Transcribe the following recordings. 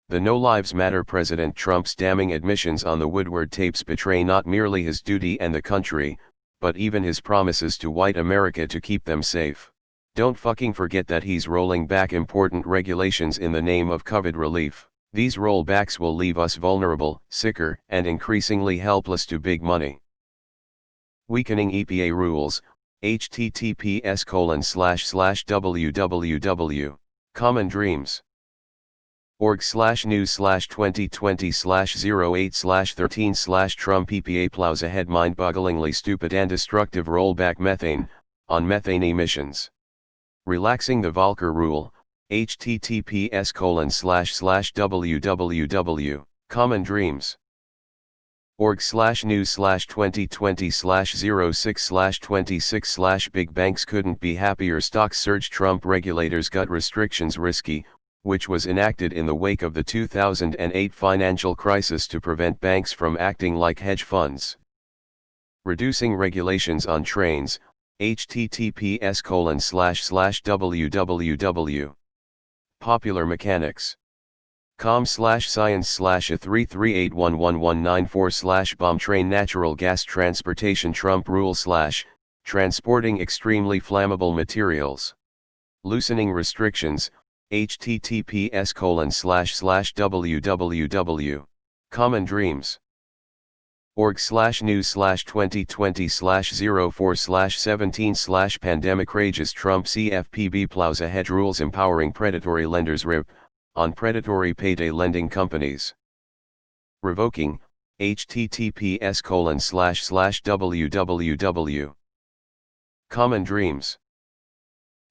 The No Lives Matter President Trump's damning admissions on the Woodward tapes betray not merely his duty and the country, but even his promises to white America to keep them safe. Don't fucking forget that he's rolling back important regulations in the name of COVID relief. These rollbacks will leave us vulnerable, sicker, and increasingly helpless to big money. Weakening EPA rules, https://www. Common Dreams. org/news/2020/08/13/ Trump plows ahead mind-bogglingly stupid and destructive rollback methane, on methane emissions. Relaxing the Volcker rule, https://www. Common Dreams. org/news/2020/06/26/ Big banks couldn't be happier. Stocks surge. Trump regulators gut restrictions risky, which was enacted in the wake of the 2008 financial crisis to prevent banks from acting like hedge funds. Reducing regulations on trains, https://www. Popular Mechanics. com/science/A3381194/ bomb train natural gas transportation Trump rule / transporting extremely flammable materials. Loosening restrictions, https://www. Common Dreams. org/news/2020/04/17/ Pandemic rages. Trump CFPB plows ahead. Rules empowering predatory lenders. RIP, on predatory payday lending companies. Revoking, https://www. Common Dreams.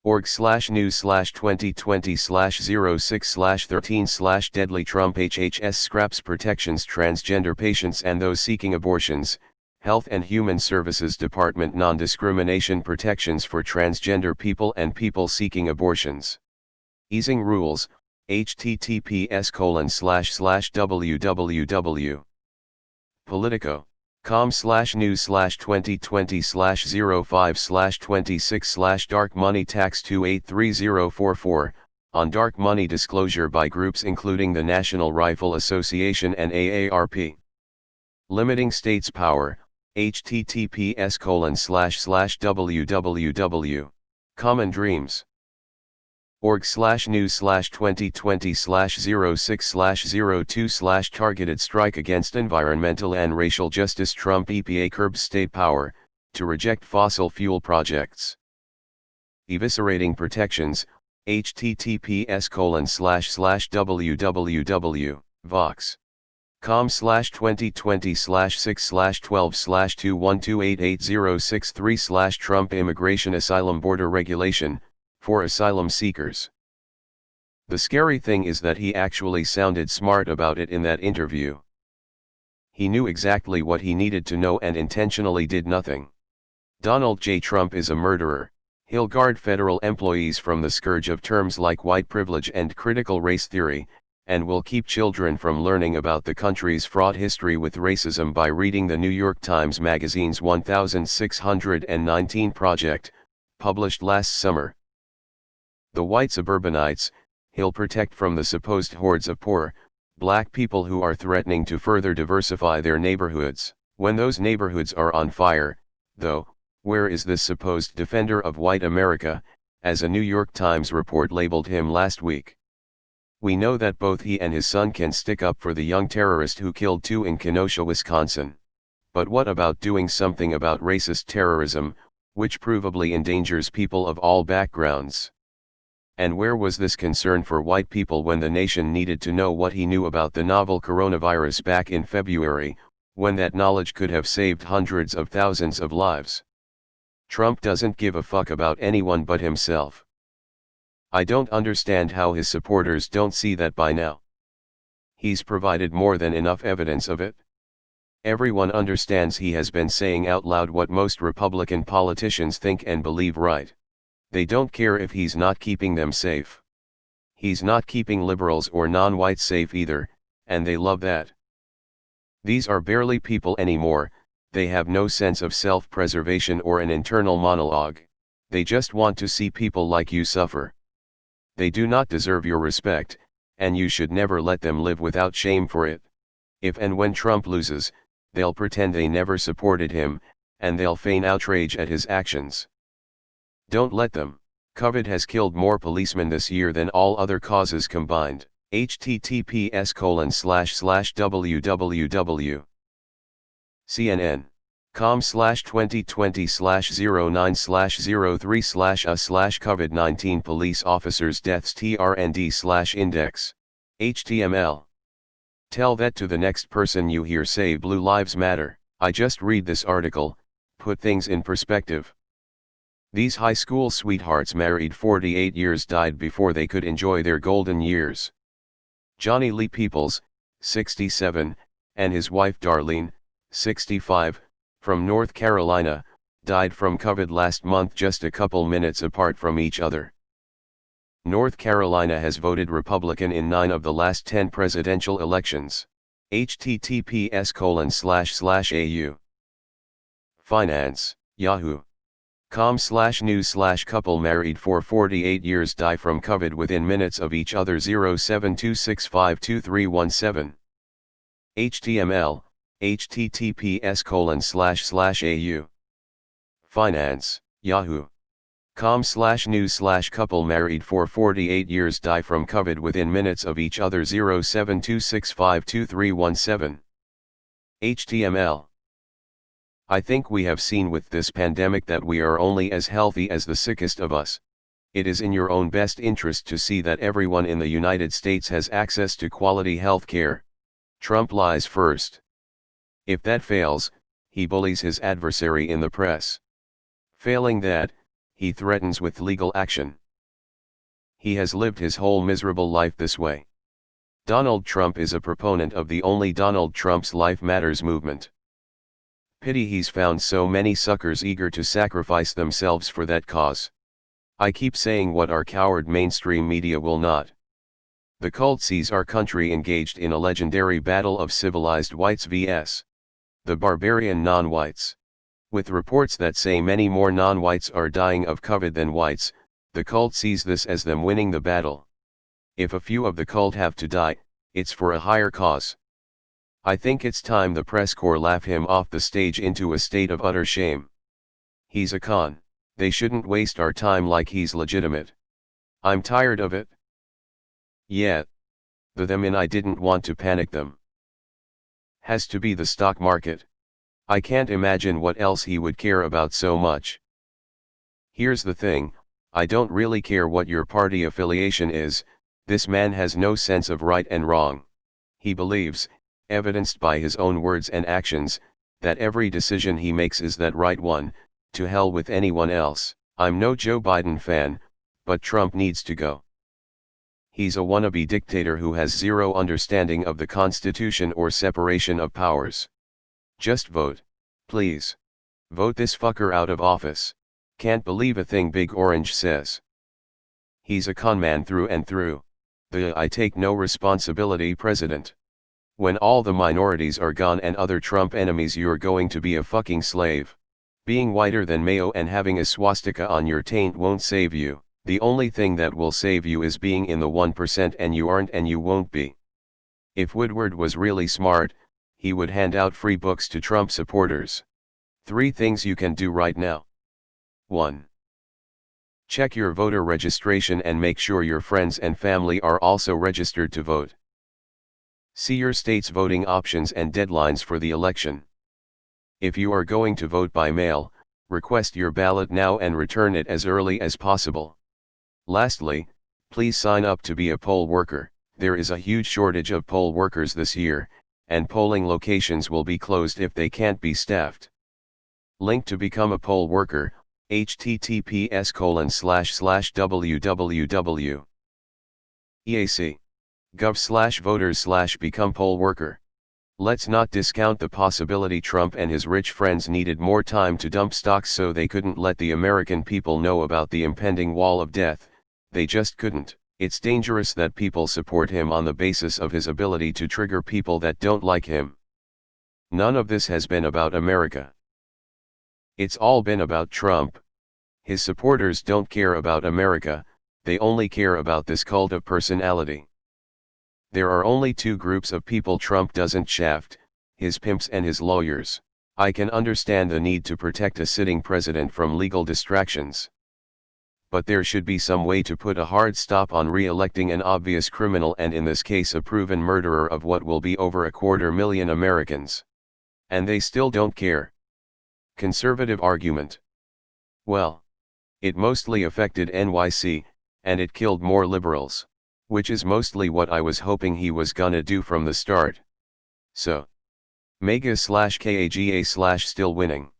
org/news/2020/06/13/ Deadly Trump HHS scraps protections. Transgender patients and those seeking abortions. Health and Human Services Department non-discrimination protections for transgender people and people seeking abortions. Easing rules, https://www. Politico. com/news/2020/05/26/ Dark Money Tax 283044, on dark money disclosure by groups including the National Rifle Association and AARP. Limiting states' power, https://www. Common Dreams. org/news/2020/06/02/ Targeted strike against environmental and racial justice. Trump EPA curbs state power, to reject fossil fuel projects. Eviscerating protections, https://www. Vox. com/2020/6/12/2128806/3/ Trump Immigration Asylum Border Regulation, for asylum seekers. The scary thing is that he actually sounded smart about it in that interview. He knew exactly what he needed to know and intentionally did nothing. Donald J. Trump is a murderer. He'll guard federal employees from the scourge of terms like white privilege and critical race theory, and will keep children from learning about the country's fraught history with racism by reading the New York Times Magazine's 1619 Project, published last summer. The white suburbanites, he'll protect from the supposed hordes of poor, black people who are threatening to further diversify their neighborhoods. When those neighborhoods are on fire, though, where is this supposed defender of white America, as a New York Times report labeled him last week? We know that both he and his son can stick up for the young terrorist who killed 2 in Kenosha, Wisconsin. But what about doing something about racist terrorism, which provably endangers people of all backgrounds? And where was this concern for white people when the nation needed to know what he knew about the novel coronavirus back in February, when that knowledge could have saved hundreds of thousands of lives? Trump doesn't give a fuck about anyone but himself. I don't understand how his supporters don't see that by now. He's provided more than enough evidence of it. Everyone understands he has been saying out loud what most Republican politicians think and believe right. They don't care if he's not keeping them safe. He's not keeping liberals or non-whites safe either, and they love that. These are barely people anymore. They have no sense of self-preservation or an internal monologue. They just want to see people like you suffer. They do not deserve your respect, and you should never let them live without shame for it. If and when Trump loses, they'll pretend they never supported him, and they'll feign outrage at his actions. Don't let them. COVID has killed more policemen this year than all other causes combined. https://www. CNN.com/2020/09/03/COVID-19 police officers deaths TRND/index. HTML. Tell that to the next person you hear say Blue Lives Matter. I just read this article, put things in perspective. These high school sweethearts married 48 years died before they could enjoy their golden years. Johnny Lee Peoples, 67, and his wife Darlene, 65, from North Carolina, died from COVID last month just a couple minutes apart from each other. North Carolina has voted Republican in 9 of the last 10 presidential elections. https://au. Finance, Yahoo. com/news/couple married for 48 years die from COVID within minutes of each other 0726523317. HTML, https://au. Finance, Yahoo. com/news/couple married for 48 years die from COVID within minutes of each other 0726523317. HTML. I think we have seen with this pandemic that we are only as healthy as the sickest of us. It is in your own best interest to see that everyone in the United States has access to quality health care. Trump lies first. If that fails, he bullies his adversary in the press. Failing that, he threatens with legal action. He has lived his whole miserable life this way. Donald Trump is a proponent of the Only Donald Trump's Life Matters movement. Pity he's found so many suckers eager to sacrifice themselves for that cause. I keep saying what our coward mainstream media will not. The cult sees our country engaged in a legendary battle of civilized whites vs. the barbarian non-whites. With reports that say many more non-whites are dying of COVID than whites, the cult sees this as them winning the battle. If a few of the cult have to die, it's for a higher cause. I think it's time the press corps laugh him off the stage into a state of utter shame. He's a con. They shouldn't waste our time like he's legitimate. I'm tired of it. Yeah. The them and I didn't want to panic them. Has to be the stock market. I can't imagine what else he would care about so much. Here's the thing, I don't really care what your party affiliation is, this man has no sense of right and wrong. He believes, evidenced by his own words and actions, that every decision he makes is that right one, to hell with anyone else. I'm no Joe Biden fan, but Trump needs to go. He's a wannabe dictator who has zero understanding of the Constitution or separation of powers. Just vote, please. Vote this fucker out of office. Can't believe a thing Big Orange says. He's a conman through and through. The I take no responsibility president. When all the minorities are gone and other Trump enemies, you're going to be a fucking slave. Being whiter than mayo and having a swastika on your taint won't save you. The only thing that will save you is being in the 1%, and you aren't and you won't be. If Woodward was really smart, he would hand out free books to Trump supporters. 3 things you can do right now. 1. Check your voter registration and make sure your friends and family are also registered to vote. See your state's voting options and deadlines for the election. If you are going to vote by mail, request your ballot now and return it as early as possible. Lastly, please sign up to be a poll worker. There is a huge shortage of poll workers this year, and polling locations will be closed if they can't be staffed. Link to become a poll worker, https://www. EAC. gov/voters/become poll worker. Let's not discount the possibility Trump and his rich friends needed more time to dump stocks so they couldn't let the American people know about the impending wall of death. They just couldn't. It's dangerous that people support him on the basis of his ability to trigger people that don't like him. None of this has been about America. It's all been about Trump. His supporters don't care about America, they only care about this cult of personality. There are only two groups of people Trump doesn't shaft, his pimps and his lawyers. I can understand the need to protect a sitting president from legal distractions. But there should be some way to put a hard stop on re-electing an obvious criminal, and in this case a proven murderer of what will be over 250,000 Americans. And they still don't care. Conservative argument. Well, it mostly affected NYC, and it killed more liberals, which is mostly what I was hoping he was gonna do from the start. So, mega/KAGA/ still winning.